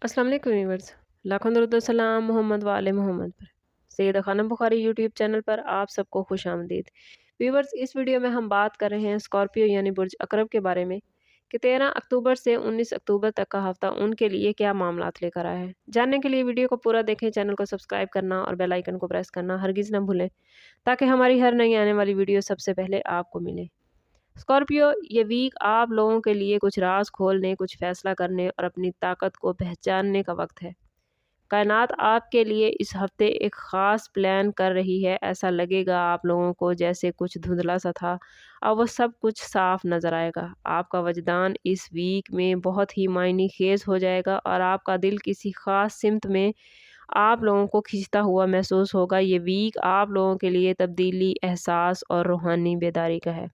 अस्सलाम वालेकुम व्यूअर्स। लाखों दरूद व सलाम मोहम्मद वाले मोहम्मद पर। सैयदा खानम बुखारी यूट्यूब चैनल पर आप सबको खुश आमदीद। व्यूअर्स, इस वीडियो में हम बात कर रहे हैं स्कॉर्पियो यानी बुर्ज अकरब के बारे में कि 13 अक्टूबर से 19 अक्टूबर तक का हफ्ता उनके लिए क्या मामलात लेकर आया है। जानने के लिए वीडियो को पूरा देखें, चैनल को सब्सक्राइब करना और बेल आइकन को प्रेस करना हरगिज़ ना भूलें, ताकि हमारी हर नई आने वाली वीडियो सबसे पहले आपको मिले। स्कॉर्पियो, ये वीक आप लोगों के लिए कुछ राज खोलने, कुछ फैसला करने और अपनी ताकत को पहचानने का वक्त है। कायनात आपके लिए इस हफ्ते एक ख़ास प्लान कर रही है। ऐसा लगेगा आप लोगों को जैसे कुछ धुंधला सा था, अब वो सब कुछ साफ नज़र आएगा। आपका वजदान इस वीक में बहुत ही मायने खेज हो जाएगा और आपका दिल किसी ख़ास सिमत में आप लोगों को खींचता हुआ महसूस होगा। ये वीक आप लोगों के लिए तब्दीली, एहसास और रूहानी बेदारी का है।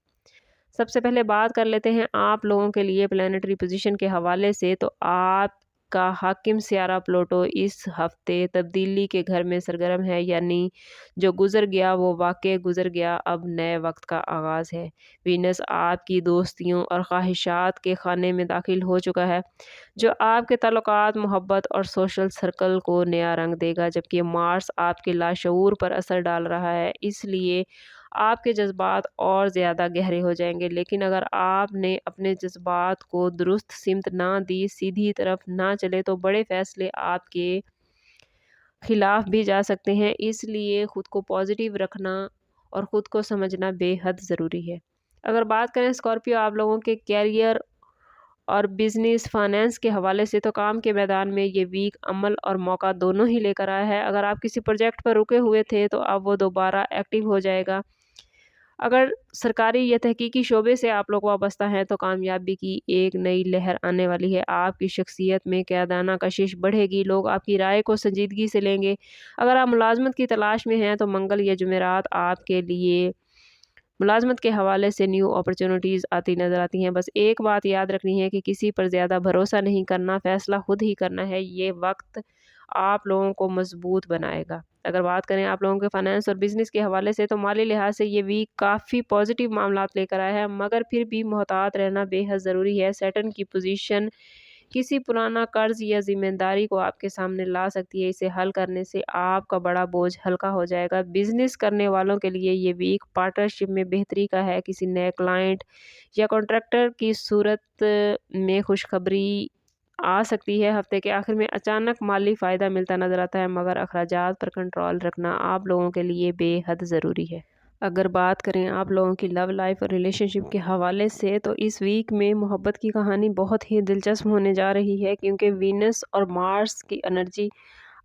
सबसे पहले बात कर लेते हैं आप लोगों के लिए प्लैनेटरी पोजीशन के हवाले से। तो आपका हाकिम सियारा प्लूटो इस हफ्ते तब्दीली के घर में सरगर्म है, यानी जो गुजर गया वो वाकई गुजर गया, अब नए वक्त का आगाज़ है। वीनस आपकी दोस्तियों और ख्वाहिशात के खाने में दाखिल हो चुका है, जो आपके ताल्लुकात, मोहब्बत और सोशल सर्कल को नया रंग देगा, जबकि मार्स आपके लाशऊर पर असर डाल रहा है। इसलिए आपके जज़्बात और ज़्यादा गहरे हो जाएंगे। लेकिन अगर आपने अपने जज़्बात को दुरुस्त सिमत ना दी, सीधी तरफ ना चले, तो बड़े फ़ैसले आपके खिलाफ भी जा सकते हैं। इसलिए ख़ुद को पॉजिटिव रखना और ख़ुद को समझना बेहद ज़रूरी है। अगर बात करें स्कॉर्पियो आप लोगों के कैरियर और बिज़नेस फाइनेंस के हवाले से, तो काम के मैदान में ये वीक अमल और मौका दोनों ही लेकर आया है। अगर आप किसी प्रोजेक्ट पर रुके हुए थे तो अब वो दोबारा एक्टिव हो जाएगा। अगर सरकारी या तहकीकी शोबे से आप लोग वाबस्ता हैं तो कामयाबी की एक नई लहर आने वाली है। आपकी शख्सियत में क़यादाना कशिश बढ़ेगी, लोग आपकी राय को संजीदगी से लेंगे। अगर आप मुलाजमत की तलाश में हैं तो मंगल या जुमेरात आपके लिए मुलाजमत के हवाले से न्यू अपॉर्चुनिटीज़ आती नज़र आती हैं। बस एक बात याद रखनी है कि किसी पर ज़्यादा भरोसा नहीं करना, फ़ैसला खुद ही करना है। ये वक्त आप लोगों को मजबूत बनाएगा। अगर बात करें आप लोगों के फाइनेंस और बिज़नेस के हवाले से, तो माली लिहाज से ये वीक काफ़ी पॉजिटिव मामलात लेकर आया है, मगर फिर भी मोहतात रहना बेहद ज़रूरी है। सैटर्न की पोजीशन किसी पुराना कर्ज या जिम्मेदारी को आपके सामने ला सकती है। इसे हल करने से आपका बड़ा बोझ हल्का हो जाएगा। बिजनेस करने वालों के लिए ये वीक पार्टनरशिप में बेहतरी का है। किसी नए क्लाइंट या कॉन्ट्रैक्टर की सूरत में खुशखबरी आ सकती है। हफ्ते के आखिर में अचानक माली फ़ायदा मिलता नज़र आता है, मगर अखराजात पर कंट्रोल रखना आप लोगों के लिए बेहद ज़रूरी है। अगर बात करें आप लोगों की लव लाइफ और रिलेशनशिप के हवाले से, तो इस वीक में मोहब्बत की कहानी बहुत ही दिलचस्प होने जा रही है, क्योंकि वीनस और मार्स की एनर्जी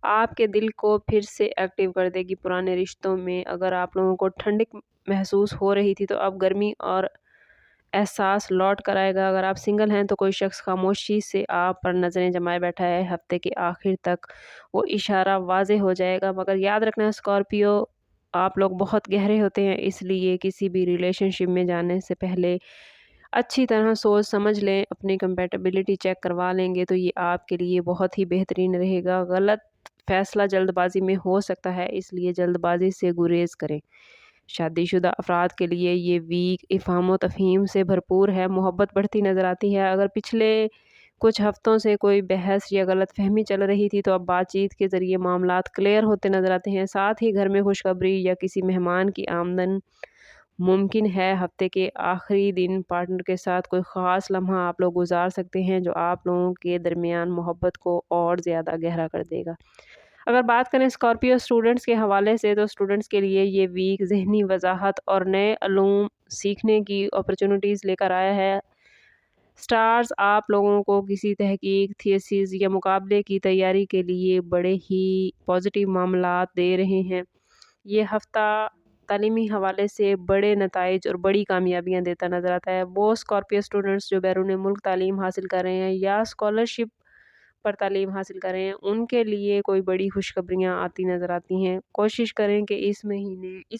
आपके दिल को फिर से एक्टिव कर देगी। पुराने रिश्तों में अगर आप लोगों को ठंडक महसूस हो रही थी, तो अब गर्मी और एहसास लौट कर आएगा। अगर आप सिंगल हैं तो कोई शख्स खामोशी से आप पर नज़रें जमाए बैठा है। हफ्ते के आखिर तक वो इशारा वाज़ेह हो जाएगा, मगर याद रखना स्कॉर्पियो, आप लोग बहुत गहरे होते हैं, इसलिए किसी भी रिलेशनशिप में जाने से पहले अच्छी तरह सोच समझ लें। अपनी कंपैटिबिलिटी चेक करवा लेंगे तो ये आपके लिए बहुत ही बेहतरीन रहेगा। गलत फैसला जल्दबाजी में हो सकता है, इसलिए जल्दबाजी से गुरेज करें। शादीशुदा अफराद के लिए ये वीक इफ़हाम व तफ़हीम से भरपूर है। मोहब्बत बढ़ती नज़र आती है। अगर पिछले कुछ हफ्तों से कोई बहस या गलतफहमी चल रही थी, तो अब बातचीत के ज़रिए मामलात क्लियर होते नज़र आते हैं। साथ ही घर में खुशखबरी या किसी मेहमान की आमदन मुमकिन है। हफ्ते के आखिरी दिन पार्टनर के साथ कोई ख़ास लम्हा आप लोग गुजार सकते हैं, जो आप लोगों के दरमियान मोहब्बत को और ज़्यादा गहरा कर देगा। अगर बात करें स्कॉर्पियो स्टूडेंट्स के हवाले से, तो स्टूडेंट्स के लिए ये वीक ज़हनी वजाहत और नए अलूम सीखने की अपॉर्चुनिटीज़ लेकर आया है। स्टार्स आप लोगों को किसी तहकीक, थीसिस या मुकाबले की तैयारी के लिए बड़े ही पॉजिटिव मामलात दे रहे हैं। ये हफ़्ता तालीमी हवाले से बड़े नताइज और बड़ी कामयाबियाँ देता नज़र आता है। वो स्कॉर्पियो स्टूडेंट्स जो बैरून मुल्क तालीम हासिल कर रहे हैं या स्कॉलरशिप पर तालीम हासिल कर रहे हैं, उनके लिए कोई बड़ी खुशखबरियाँ आती नज़र आती हैं। कोशिश करें कि इस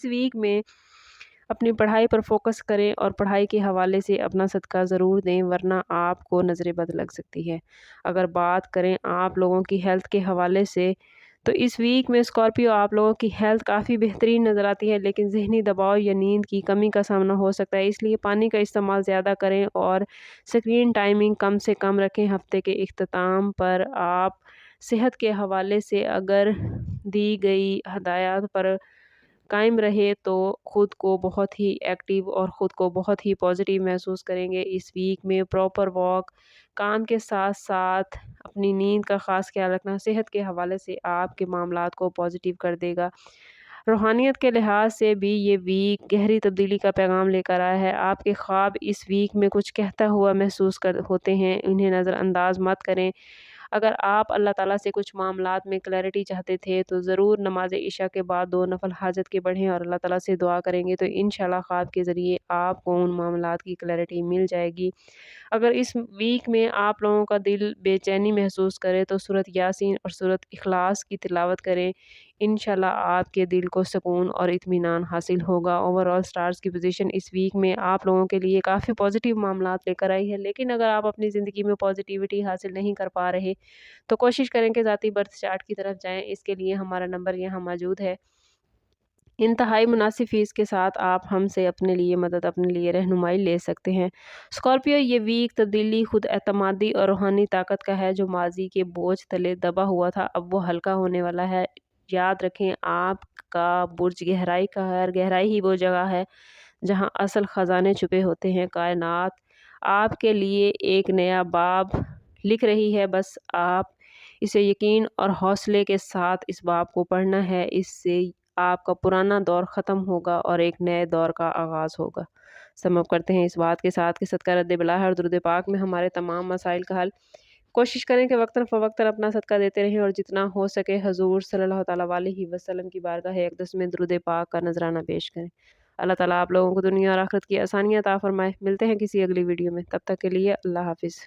वीक में अपनी पढ़ाई पर फोकस करें और पढ़ाई के हवाले से अपना सदका ज़रूर दें, वरना आपको नज़र बद लग सकती है। अगर बात करें आप लोगों की हेल्थ के हवाले से, تو اس ویک میں اسکارپیو آپ لوگوں کی ہیلتھ کافی بہترین نظر آتی ہے، لیکن ذہنی دباؤ یا نیند کی کمی کا سامنا ہو سکتا ہے، اس لیے پانی کا استعمال زیادہ کریں اور اسکرین ٹائمنگ کم سے کم رکھیں۔ ہفتے کے اختتام پر آپ صحت کے حوالے سے اگر دی گئی ہدایات پر قائم رہے تو خود کو بہت ہی ایکٹیو اور خود کو بہت ہی پازیٹیو محسوس کریں گے۔ اس ویک میں پراپر واک، کام کے ساتھ ساتھ اپنی نیند کا خاص خیال رکھنا صحت کے حوالے سے آپ کے معاملات کو پازیٹیو کر دے گا۔ روحانیت کے لحاظ سے بھی یہ ویک گہری تبدیلی کا پیغام لے کر آیا ہے۔ آپ کے خواب اس ویک میں کچھ کہتا ہوا محسوس ہوتے ہیں، انہیں نظر انداز مت کریں۔ اگر آپ اللہ تعالیٰ سے کچھ معاملات میں کلیئرٹی چاہتے تھے تو ضرور نماز عشاء کے بعد 2 نفل حاجت کے پڑھیں اور اللہ تعالیٰ سے دعا کریں گے تو انشاءاللہ خواب کے ذریعے آپ کو ان معاملات کی کلیئرٹی مل جائے گی۔ اگر اس ویک میں آپ لوگوں کا دل بے چینی محسوس کرے تو سورۃ یاسین اور سورۃ اخلاص کی تلاوت کریں، انشاءاللہ آپ کے دل کو سکون اور اطمینان حاصل ہوگا۔ اوورآل سٹارز کی پوزیشن اس ویک میں آپ لوگوں کے لیے کافی پازیٹیو معاملات لے کر آئی ہے، لیکن اگر آپ اپنی زندگی میں پازیٹیوٹی حاصل نہیں کر پا رہے تو کوشش کریں کہ ذاتی برتھ چارٹ کی طرف جائیں۔ اس کے لیے ہمارا نمبر یہاں موجود ہے۔ انتہائی مناسب فیس کے ساتھ آپ ہم سے اپنے لیے مدد، اپنے لیے رہنمائی لے سکتے ہیں۔ اسکارپیو، یہ ویک تبدیلی، خود اعتمادی اور روحانی طاقت کا ہے۔ جو ماضی کے بوجھ تلے دبا ہوا تھا اب وہ ہلکا ہونے والا ہے۔ یاد رکھیں، آپ کا برج گہرائی کا ہے، گہرائی ہی وہ جگہ ہے جہاں اصل خزانے چھپے ہوتے ہیں۔ کائنات آپ کے لیے ایک نیا باب لکھ رہی ہے، بس آپ اسے یقین اور حوصلے کے ساتھ اس باب کو پڑھنا ہے۔ اس سے آپ کا پرانا دور ختم ہوگا اور ایک نئے دور کا آغاز ہوگا۔ سم اپ کرتے ہیں اس بات کے ساتھ کہ صدقہ رد بلا ہے اور درود پاک میں ہمارے تمام مسائل کا حل۔ کوشش کریں کہ وقتاً فوقتاً اپنا صدقہ دیتے رہیں اور جتنا ہو سکے حضور صلی اللہ تعالیٰ علیہ وسلم کی بارگاہ اقدس میں درود پاک کا نذرانہ پیش کریں۔ اللہ تعالیٰ آپ لوگوں کو دنیا اور آخرت کی آسانیاں عطا فرمائے۔ ملتے ہیں کسی اگلی ویڈیو میں، تب تک کے لیے اللہ حافظ۔